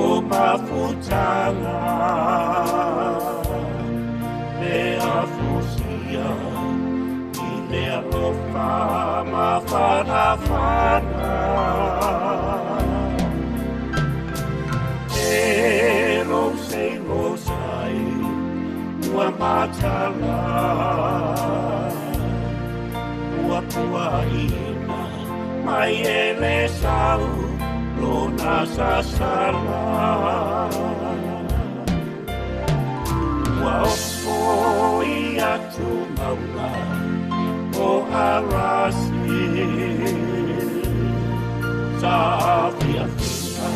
o Mafutaga le afusia i le alofa mawhanawhana e rosei ua matala ua puaina mai e le sau lona sasala ua opo i atu mauna o arasi sa Fiafia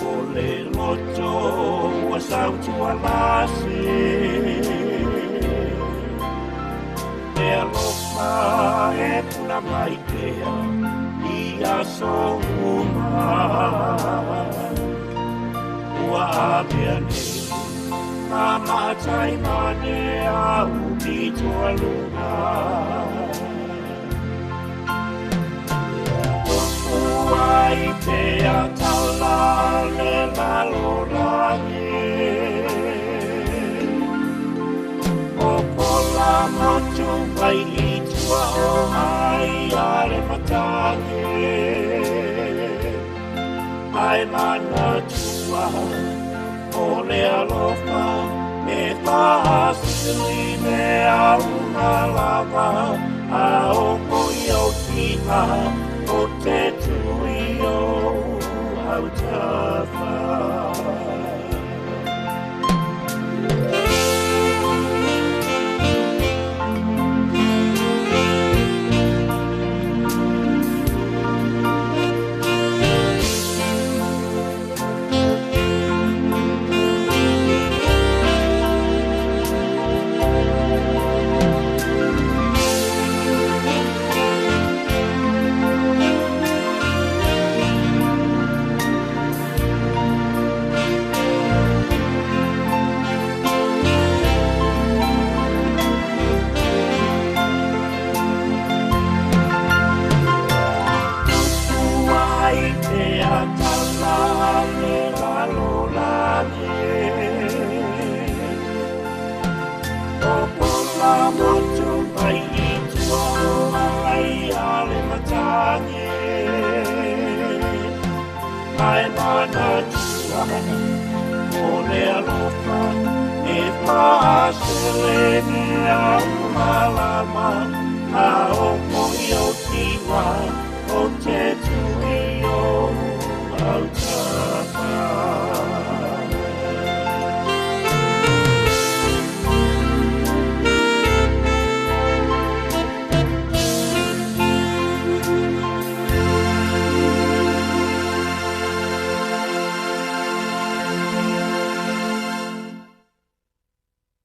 o le loto ua sautua lasi e alofa e puna mai pea ia souma ua avea nei mamatai mane au pitoa luna tofu ai pea taula le lalolane o pola motu mai itua o ai ale matangi ai mana tua o le alofa e whaasili me au malava a o moi o tina o te tui o au tawha ai mana tua o le alofa e whaasele me au malama a